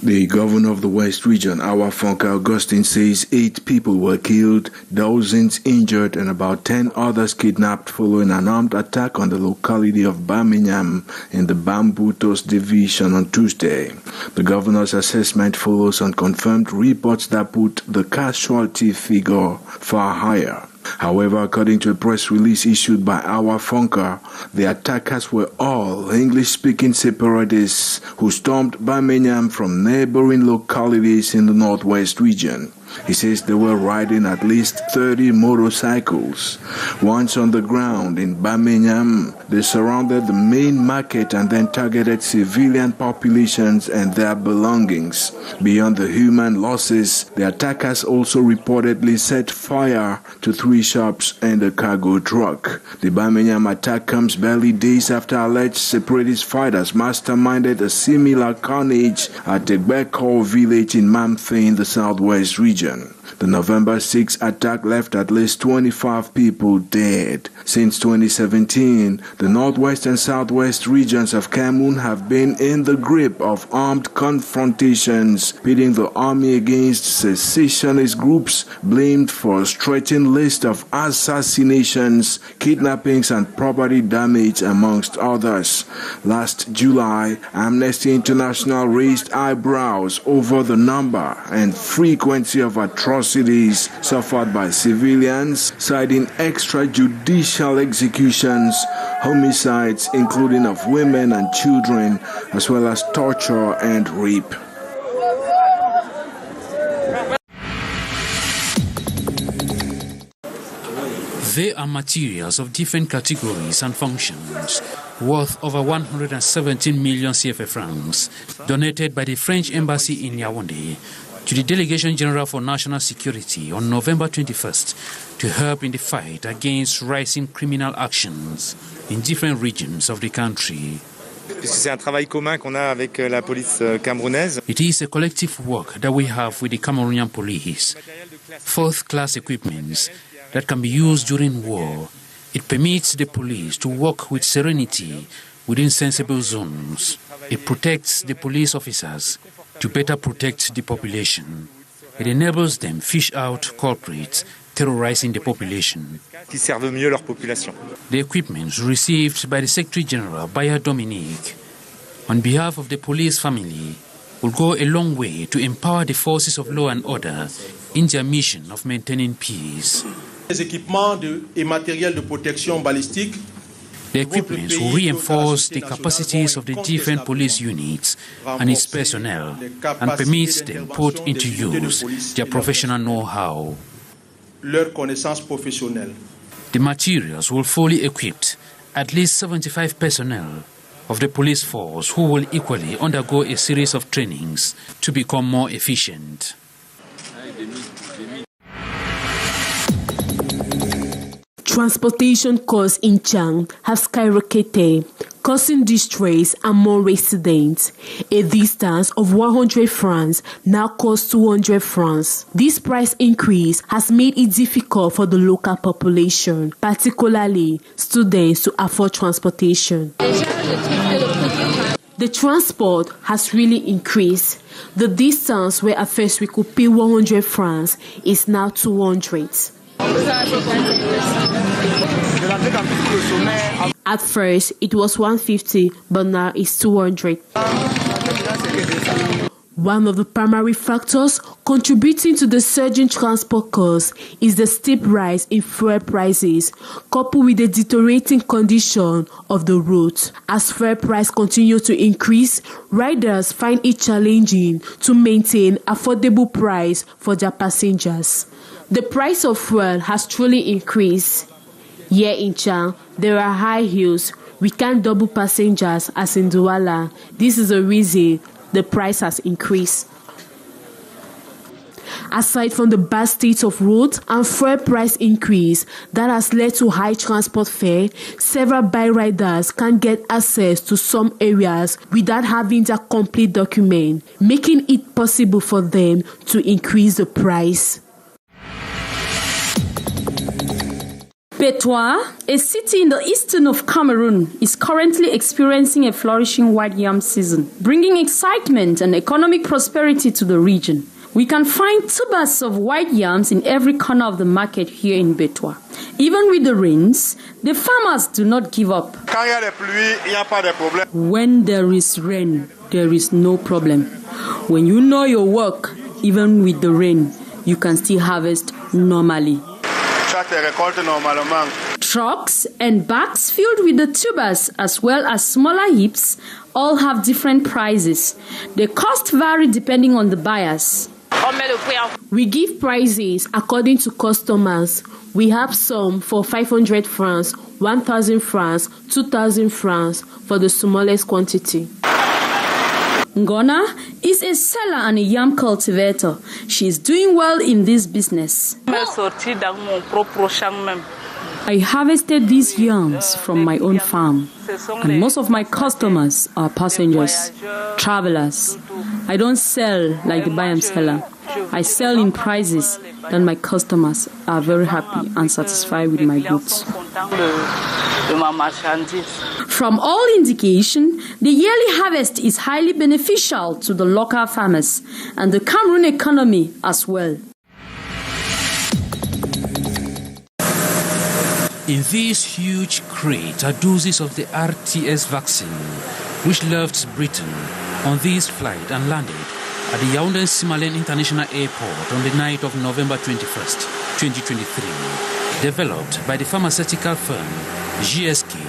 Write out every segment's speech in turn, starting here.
The governor of the West Region, Awafonka Augustine, says 8 people were killed, dozens injured, and about 10 others kidnapped following an armed attack on the locality of BAMENYAM in the Bambutos division on Tuesday. The governor's assessment follows unconfirmed reports that put the casualty figure far higher. However, according to a press release issued by Awafonka, the attackers were all English-speaking separatists who stormed BAMENYAM from neighboring localities in the northwest region. He says they were riding at least 30 motorcycles. Once on the ground in BAMENYAM, they surrounded the main market and then targeted civilian populations and their belongings. Beyond the human losses, the attackers also reportedly set fire to 3 shops and a cargo truck. The BAMENYAM attack comes barely days after alleged separatist fighters masterminded a similar carnage at Egbeko village in Mamfe in the southwest region. The November 6 attack left at least 25 people dead. Since 2017, the northwest and southwest regions of Cameroon have been in the grip of armed confrontations, pitting the army against secessionist groups blamed for a stretching list of assassinations, kidnappings, and property damage, amongst others. Last July, Amnesty International raised eyebrows over the number and frequency of atrocities suffered by civilians, citing extrajudicial executions, homicides including of women and children, as well as torture and rape. They are materials of different categories and functions, worth over 117 million CFA francs, donated by the French Embassy in Yaoundé to the Delegation General for National Security on November 21st to help in the fight against rising criminal actions in different regions of the country. C'est un travail commun qu'on a avec la police camerounaise. It is a collective work that we have with the Cameroonian police. 4th-class equipments that can be used during war. It permits the police to work with serenity within sensible zones. It protects the police officers to better protect the population. It enables them fish out culprits terrorizing the population. Qui servent mieux leur population. The equipment received by the Secretary General, Baya Dominique, on behalf of the police family, will go a long way to empower the forces of law and order in their mission of maintaining peace. Les équipements et matériels de protection balistique. The equipment will reinforce the capacities of the different police units and its personnel and permits them put into use their professional know-how. Leur connaissance professionnelle. The materials will fully equip at least 75 personnel of the police force who will equally undergo a series of trainings to become more efficient. Transportation costs in Chang have skyrocketed, causing distress among residents. A distance of 100 francs now costs 200 francs. This price increase has made it difficult for the local population, particularly students, to afford transportation. The transport has really increased. The distance where at first we could pay 100 francs is now 200. At first, it was 150, but now it's 200. One of the primary factors contributing to the surging transport costs is the steep rise in fuel prices, coupled with the deteriorating condition of the route. As fuel prices continue to increase, riders find it challenging to maintain affordable price for their passengers. The price of fuel has truly increased. Here in Chang, there are high hills. We can't double passengers as in Douala. This is the reason the price has increased. Aside from the bad state of roads and fuel price increase that has led to high transport fare, several bike riders can't get access to some areas without having their complete document, making it possible for them to increase the price. Betwa, a city in the eastern of Cameroon, is currently experiencing a flourishing white yam season, bringing excitement and economic prosperity to the region. We can find tubers of white yams in every corner of the market here in Betwa. Even with the rains, the farmers do not give up. When there is rain, there is no problem. When you know your work, even with the rain, you can still harvest normally. Trucks and bags filled with the tubers as well as smaller heaps all have different prices. The cost vary depending on the buyers. We give prices according to customers. We have some for 500 francs, 1,000 francs, 2,000 francs for the smallest quantity. Ngona is a seller and a yam cultivator. She is doing well in this business. I harvested these yams from my own farm, and most of my customers are passengers, travelers. I don't sell like the BAMENYAM seller. I sell in prices that my customers are very happy and satisfied with my goods. From all indication, the yearly harvest is highly beneficial to the local farmers and the Cameroon economy as well. In this huge crate are doses of the RTS vaccine, which left Britain on this flight and landed at the Yaoundé-Simalène International Airport on the night of November 21st, 2023. Developed by the pharmaceutical firm GSK,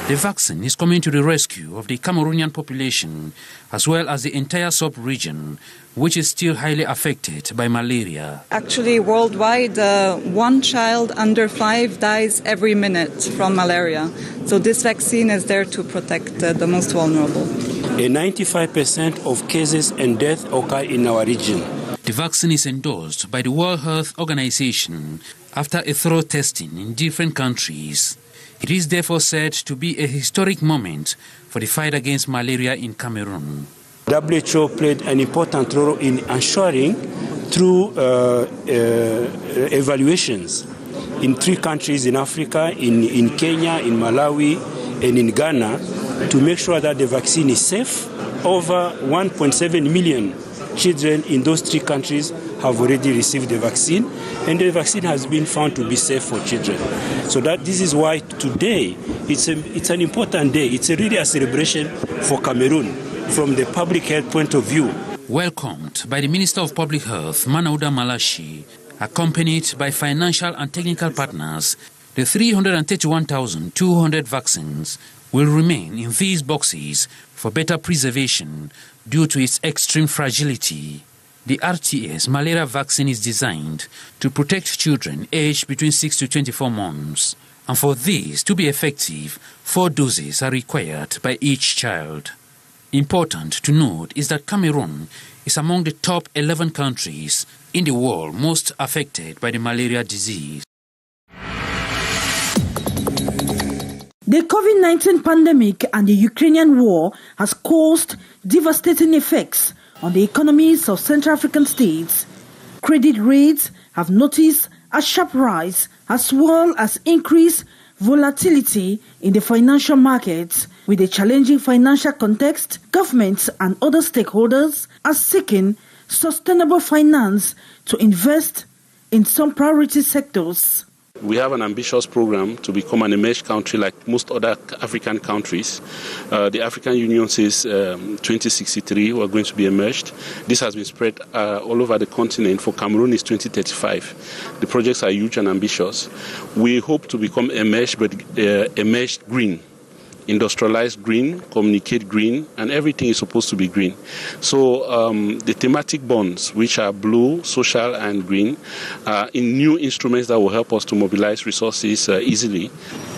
the vaccine is coming to the rescue of the Cameroonian population as well as the entire sub-region, which is still highly affected by malaria. Actually, worldwide, 1 child under 5 dies every minute from malaria. So this vaccine is there to protect the most vulnerable. 95% of cases and deaths occur in our region. The vaccine is endorsed by the World Health Organization after a thorough testing in different countries. It is therefore said to be a historic moment for the fight against malaria in Cameroon. WHO played an important role in ensuring through evaluations in 3 countries in Africa, in Kenya, in Malawi, and in Ghana, to make sure that the vaccine is safe. Over 1.7 million children in those 3 countries have already received the vaccine, and the vaccine has been found to be safe for children. So that this is why today it's an important day. It's really a celebration for Cameroon from the public health point of view. Welcomed by the Minister of Public Health, Manouda Malashi, accompanied by financial and technical partners, the 331,200 vaccines will remain in these boxes for better preservation due to its extreme fragility. The RTS malaria vaccine is designed to protect children aged between 6 to 24 months. And for this to be effective, 4 doses are required by each child. Important to note is that Cameroon is among the top 11 countries in the world most affected by the malaria disease. The COVID-19 pandemic and the Ukrainian war has caused devastating effects on the economies of Central African states. Credit rates have noticed a sharp rise as well as increased volatility in the financial markets. With a challenging financial context, governments and other stakeholders are seeking sustainable finance to invest in some priority sectors. We have an ambitious program to become an emerged country like most other African countries. The African Union says 2063 we're going to be emerged. This has been spread all over the continent. For Cameroon, it's 2035. The projects are huge and ambitious. We hope to become emerged, but emerged green. Industrialized green, communicate green, and everything is supposed to be green. So the thematic bonds, which are blue, social, and green, are in new instruments that will help us to mobilize resources easily.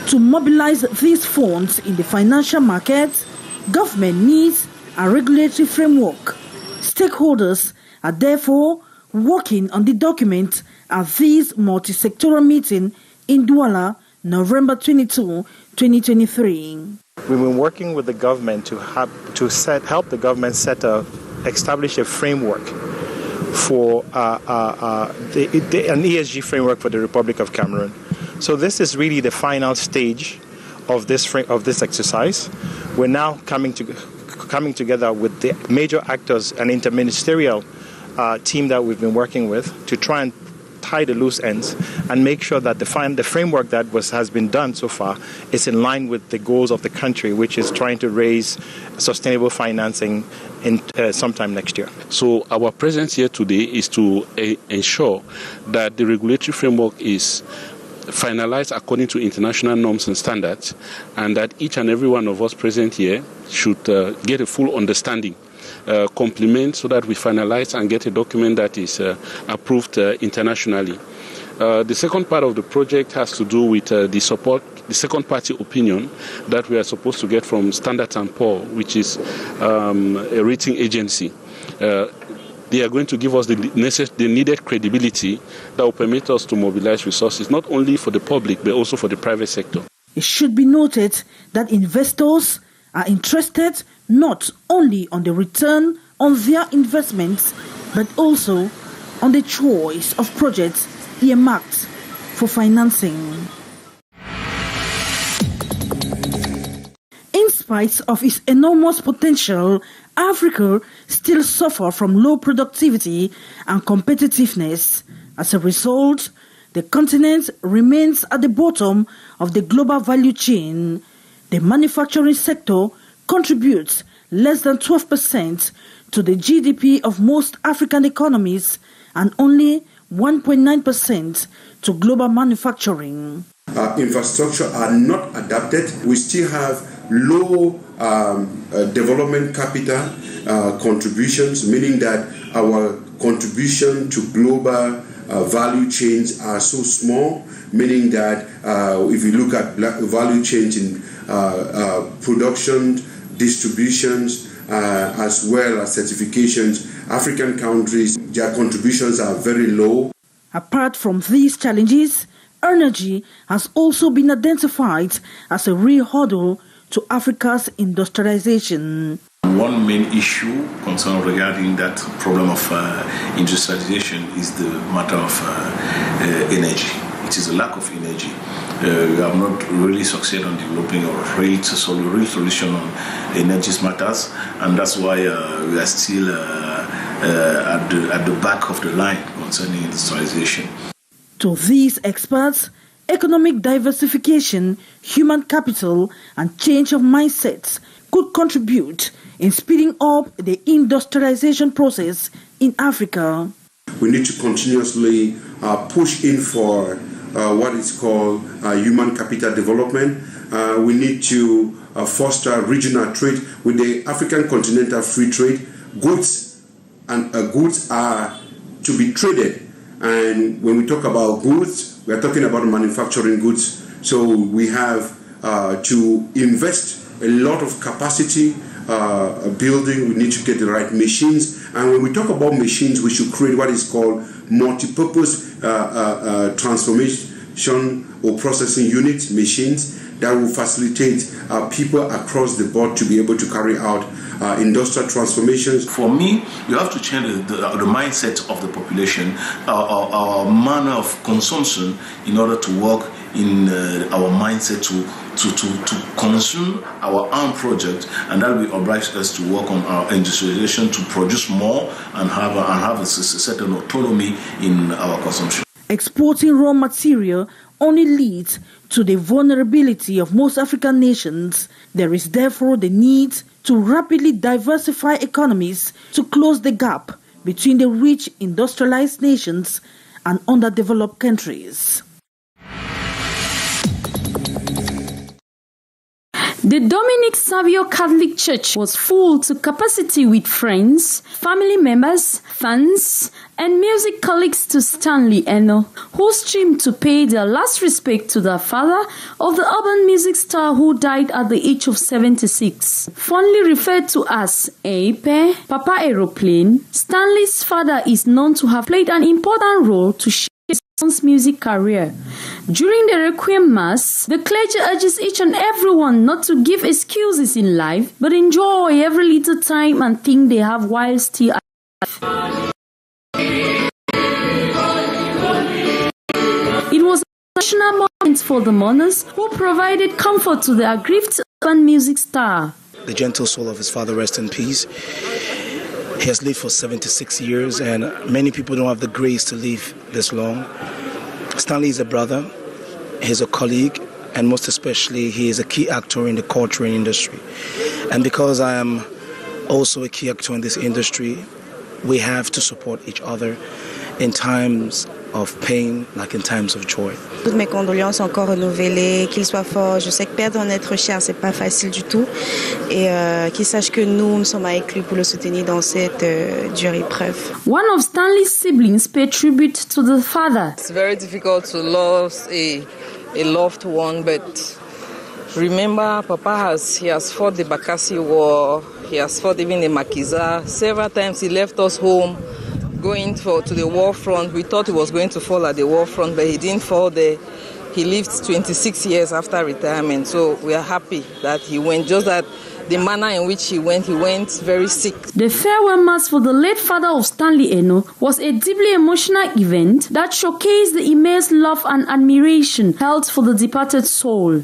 To mobilize these funds in the financial markets, government needs a regulatory framework. Stakeholders are therefore working on the document at this multi-sectoral meeting in Douala, November 22, 2023. We've been working with the government to help the government establish a framework for an ESG framework for the Republic of Cameroon. So this is really the final stage of this exercise. We're now coming together with the major actors and interministerial team that we've been working with to try and tie the loose ends and make sure that the framework that has been done so far is in line with the goals of the country, which is trying to raise sustainable financing in sometime next year. So our presence here today is to ensure that the regulatory framework is finalized according to international norms and standards, and that each and every one of us present here should get a full understanding, complement, so that we finalize and get a document that is approved internationally. The second part of the project has to do with the second party opinion that we are supposed to get from Standard & Poor's, which is a rating agency. They are going to give us the needed credibility that will permit us to mobilize resources, not only for the public, but also for the private sector. It should be noted that investors are interested not only on the return on their investments, but also on the choice of projects earmarked for financing. In spite of its enormous potential, Africa still suffers from low productivity and competitiveness. As a result, the continent remains at the bottom of the global value chain. The manufacturing sector contributes less than 12% to the GDP of most African economies and only 1.9% to global manufacturing. Our infrastructure are not adapted. We still have low development capital contributions, meaning that our contribution to global value chains are so small, meaning that if you look at value chains in production, distributions, as well as certifications, African countries, their contributions are very low. Apart from these challenges, energy has also been identified as a real hurdle to Africa's industrialization. One main issue concerned regarding that problem of industrialization is the matter of energy. It is a lack of energy. We have not really succeeded on developing a real solution on energy matters, and that's why we are still at the back of the line concerning industrialization. To these experts, economic diversification, human capital, and change of mindsets could contribute in speeding up the industrialization process in Africa. We need to continuously push in for what is called human capital development. We need to foster regional trade with the African Continental Free Trade. Goods are to be traded. And when we talk about goods, we are talking about manufacturing goods. So we have to invest a lot of capacity building. We need to get the right machines. And when we talk about machines, we should create what is called multi-purpose transformation or processing units, machines that will facilitate people across the board to be able to carry out industrial transformations. For me, you have to change the mindset of the population, our manner of consumption, in order to work in our mindset to consume our own project, and that will oblige us to work on our industrialization to produce more and have a certain autonomy in our consumption. Exporting raw material only leads to the vulnerability of most African nations. There is therefore the need to rapidly diversify economies to close the gap between the rich industrialized nations and underdeveloped countries. The Dominic Savio Catholic Church was full to capacity with friends, family members, fans, and music colleagues to Stanley, Enos, who streamed to pay their last respect to the father of the urban music star who died at the age of 76. Fondly referred to as Eipe, Papa Aeroplane, Stanley's father is known to have played an important role to shape his son's music career. During the Requiem Mass, the clergy urges each and everyone not to give excuses in life, but enjoy every little time and thing they have while still alive. It was a national moment points for the mourners who provided comfort to the aggrieved urban music star. The gentle soul of his father rest in peace. He has lived for 76 years, and many people don't have the grace to live this long. Stanley is a brother, he's a colleague, and most especially, he is a key actor in the cultural industry. And because I am also a key actor in this industry, we have to support each other in times of pain, like in times of joy. Toutes mes condoléances sont encore renouvelées, qu'il soit fort. Je sais que perdre un être cher, c'est pas facile du tout. Et qu'il sache que nous sommes avec lui pour le soutenir dans cette dure épreuve. One of Stanley's siblings paid tribute to the father. It's very difficult to lose a loved one, but remember, Papa has fought the Bakassi War. He has fought even the Makiza. Several times he left us home, going to the war front. We thought he was going to fall at the war front, but he didn't fall there. He lived 26 years after retirement, so we are happy that he went. Just that the manner in which he went very sick. The farewell mass for the late father of Stanley Enos was a deeply emotional event that showcased the immense love and admiration held for the departed soul.